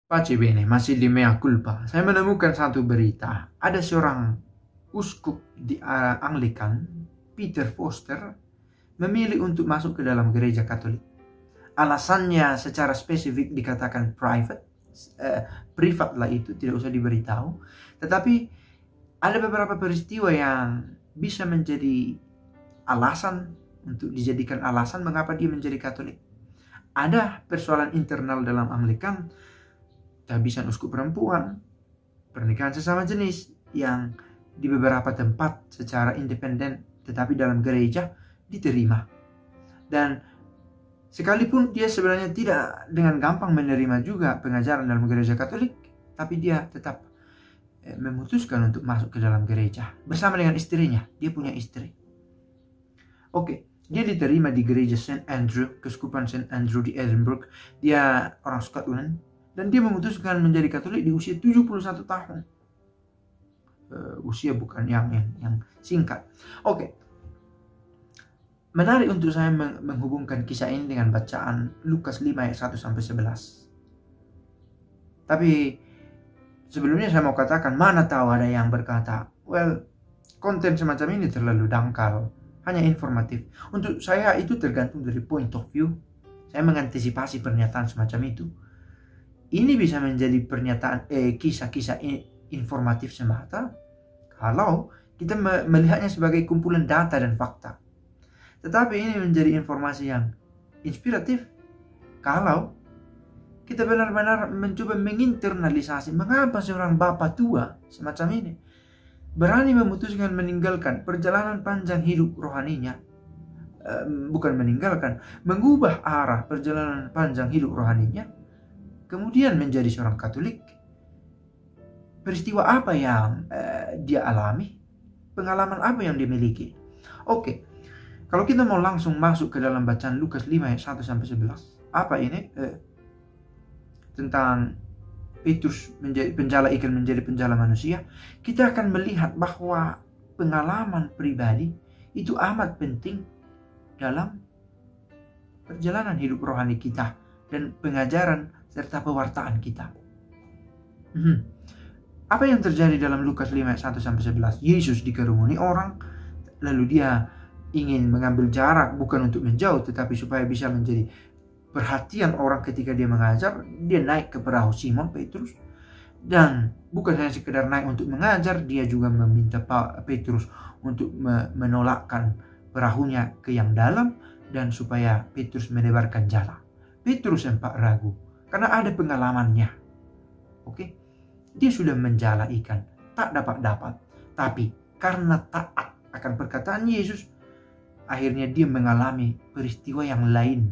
Pace bene, masih di mea culpa. Saya menemukan satu berita. Ada seorang uskup di Anglikan, Peter Foster, memilih untuk masuk ke dalam gereja Katolik. Alasannya secara spesifik dikatakan privat lah, itu tidak usah diberitahu. Tetapi ada beberapa peristiwa yang bisa menjadi alasan untuk dijadikan alasan mengapa dia menjadi Katolik. Ada persoalan internal dalam Anglikan, kehabisan uskup perempuan, pernikahan sesama jenis yang di beberapa tempat secara independen tetapi dalam gereja diterima. Dan sekalipun dia sebenarnya tidak dengan gampang menerima juga pengajaran dalam gereja Katolik, tapi dia tetap memutuskan untuk masuk ke dalam gereja bersama dengan istrinya. Dia punya istri. Dia diterima di gereja St. Andrew, Keuskupan St. Andrew di Edinburgh. Dia orang Scotland. Dan dia memutuskan menjadi Katolik di usia 71 tahun. Usia bukan yang singkat. Menarik untuk saya menghubungkan kisah ini dengan bacaan Lukas 5 ayat 1 sampai 11. Tapi sebelumnya saya mau katakan, mana tahu ada yang berkata, konten semacam ini terlalu dangkal, hanya informatif. Untuk saya itu tergantung dari point of view. Saya mengantisipasi pernyataan semacam itu. Ini bisa menjadi pernyataan kisah-kisah informatif semata kalau kita melihatnya sebagai kumpulan data dan fakta. Tetapi ini menjadi informasi yang inspiratif kalau kita benar-benar mencoba menginternalisasi mengapa seorang bapak tua semacam ini berani memutuskan meninggalkan perjalanan panjang hidup rohaninya. Mengubah arah perjalanan panjang hidup rohaninya, kemudian menjadi seorang Katolik. Peristiwa apa yang dia alami? Pengalaman apa yang dia miliki? Kalau kita mau langsung masuk ke dalam bacaan Lukas 5 ayat 1 sampai 11. Apa ini? Tentang Petrus menjadi penjala ikan menjadi penjala manusia. Kita akan melihat bahwa pengalaman pribadi itu amat penting dalam perjalanan hidup rohani kita dan pengajaran serta pewartaan kita. Apa yang terjadi dalam Lukas 5 ayat 1 sampai 11? Yesus dikerumuni orang, lalu dia ingin mengambil jarak, bukan untuk menjauh, tetapi supaya bisa menjadi perhatian orang ketika dia mengajar. Dia naik ke perahu Simon Petrus, dan bukan hanya sekedar naik untuk mengajar, dia juga meminta Petrus untuk menolakkan perahunya ke yang dalam, dan supaya Petrus melebarkan jala. Petrus sempat ragu karena ada pengalamannya. Dia sudah menjala ikan, tak dapat. Tapi karena taat akan perkataan Yesus, akhirnya dia mengalami peristiwa yang lain,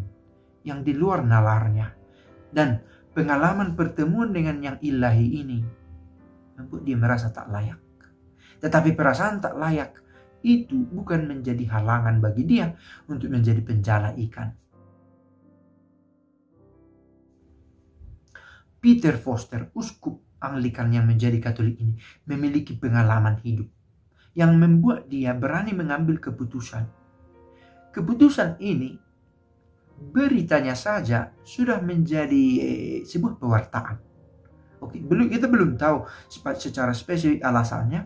yang di luar nalarnya. Dan pengalaman pertemuan dengan yang ilahi ini membuat dia merasa tak layak. Tetapi perasaan tak layak itu bukan menjadi halangan bagi dia untuk menjadi penjala ikan. Peter Foster, uskup Anglikan yang menjadi Katolik ini, memiliki pengalaman hidup yang membuat dia berani mengambil keputusan. Keputusan ini, beritanya saja sudah menjadi sebuah pewartaan. Kita belum tahu secara spesifik alasannya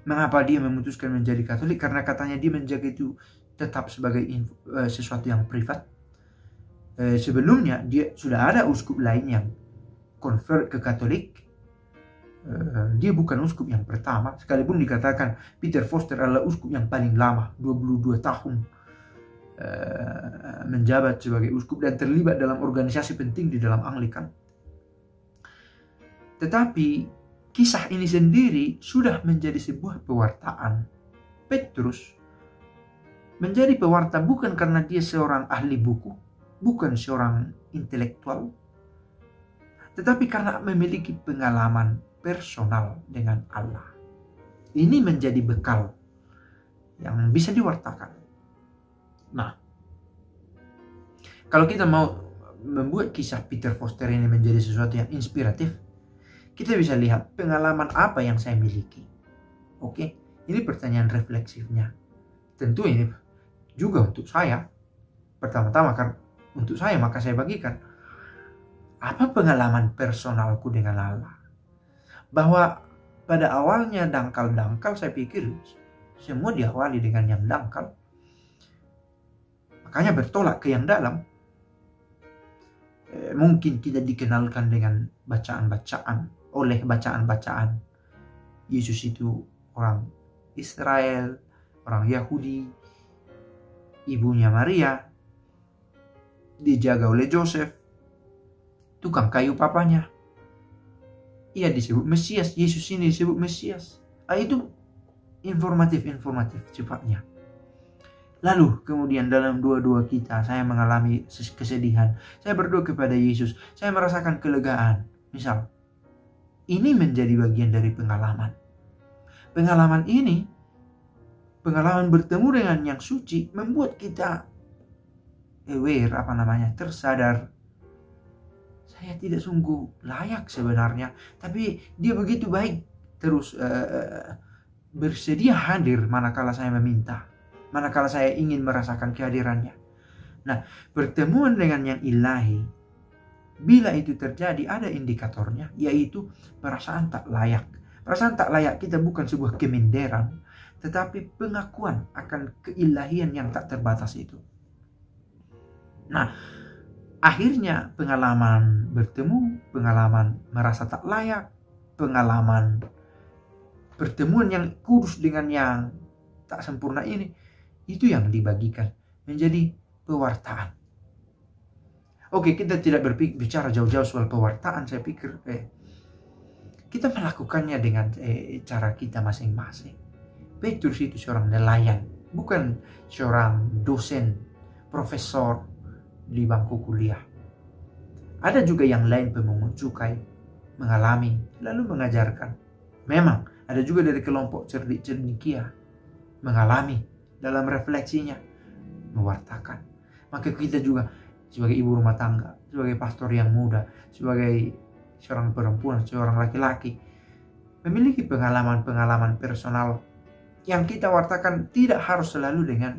mengapa dia memutuskan menjadi Katolik, karena katanya dia menjaga itu tetap sebagai sesuatu yang privat. Sebelumnya dia sudah ada uskup lain yang convert ke Katolik. Dia bukan uskup yang pertama, sekalipun dikatakan Peter Foster adalah uskup yang paling lama, 22 tahun menjabat sebagai uskup dan terlibat dalam organisasi penting di dalam Anglikan. Tetapi kisah ini sendiri sudah menjadi sebuah pewartaan. Petrus menjadi pewarta bukan karena dia seorang ahli buku, bukan seorang intelektual, tetapi karena memiliki pengalaman personal dengan Allah. Ini menjadi bekal yang bisa diwartakan. Nah, kalau kita mau membuat kisah Peter Foster ini menjadi sesuatu yang inspiratif, kita bisa lihat pengalaman apa yang saya miliki. Ini pertanyaan refleksifnya. Tentu ini juga untuk saya. Pertama-tama kan untuk saya, maka saya bagikan. Apa pengalaman personalku dengan Allah? Bahwa pada awalnya dangkal-dangkal, saya pikir semua diawali dengan yang dangkal. Makanya bertolak ke yang dalam. Mungkin kita dikenalkan dengan bacaan-bacaan, oleh bacaan-bacaan. Yesus itu orang Israel, orang Yahudi, ibunya Maria, dijaga oleh Joseph, tukang kayu papanya. Ia disebut Mesias, Yesus ini disebut Mesias. Itu informatif sifatnya. Lalu kemudian dalam dua-dua kita, saya mengalami kesedihan. Saya berdoa kepada Yesus, saya merasakan kelegaan. Misal, ini menjadi bagian dari pengalaman. Pengalaman ini, pengalaman bertemu dengan yang suci, membuat kita aware, tersadar. Saya tidak sungguh layak sebenarnya, tapi dia begitu baik, terus bersedia hadir manakala saya meminta, manakala saya ingin merasakan kehadirannya. Nah, pertemuan dengan yang ilahi, bila itu terjadi, ada indikatornya, yaitu perasaan tak layak. Perasaan tak layak kita bukan sebuah keminderan, tetapi pengakuan akan keilahian yang tak terbatas itu. Nah, akhirnya pengalaman bertemu, pengalaman merasa tak layak, pengalaman pertemuan yang kudus dengan yang tak sempurna ini, itu yang dibagikan menjadi pewartaan. Oke, kita tidak berbicara jauh-jauh soal pewartaan. Saya pikir kita melakukannya dengan cara kita masing-masing. Petrus itu seorang nelayan, bukan seorang dosen, profesor di bangku kuliah. Ada juga yang lain pemungut cukai, mengalami lalu mengajarkan. Memang ada juga dari kelompok cerdik cendekia, mengalami dalam refleksinya, mewartakan. Maka kita juga sebagai ibu rumah tangga, sebagai pastor yang muda, sebagai seorang perempuan, seorang laki-laki, memiliki pengalaman-pengalaman personal yang kita wartakan. Tidak harus selalu dengan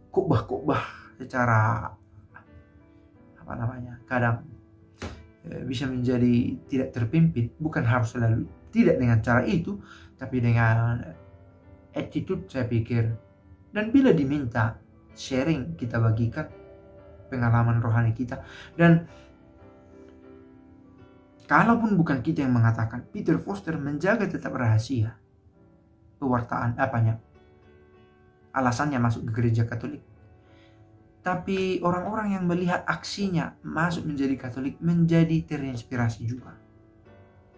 khotbah-khotbah secara kadang bisa menjadi tidak terpimpin. Bukan harus selalu, tidak dengan cara itu, tapi dengan attitude, saya pikir. Dan bila diminta sharing, kita bagikan pengalaman rohani kita. Dan kalaupun bukan kita yang mengatakan, Peter Foster menjaga tetap rahasia pewartaan alasannya masuk ke gereja Katolik. Tapi orang-orang yang melihat aksinya masuk menjadi Katolik menjadi terinspirasi juga.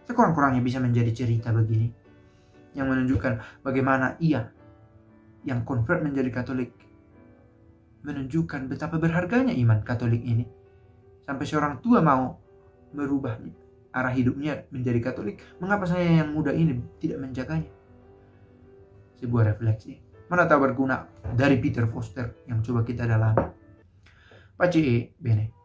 Sekurang-kurangnya bisa menjadi cerita begini yang menunjukkan bagaimana ia yang convert menjadi Katolik menunjukkan betapa berharganya iman Katolik ini. Sampai seorang tua mau merubah arah hidupnya menjadi Katolik. Mengapa saya yang muda ini tidak menjaganya? Sebuah refleksi. Mana tahu berguna dari Peter Foster yang coba kita dalami. Pace bene.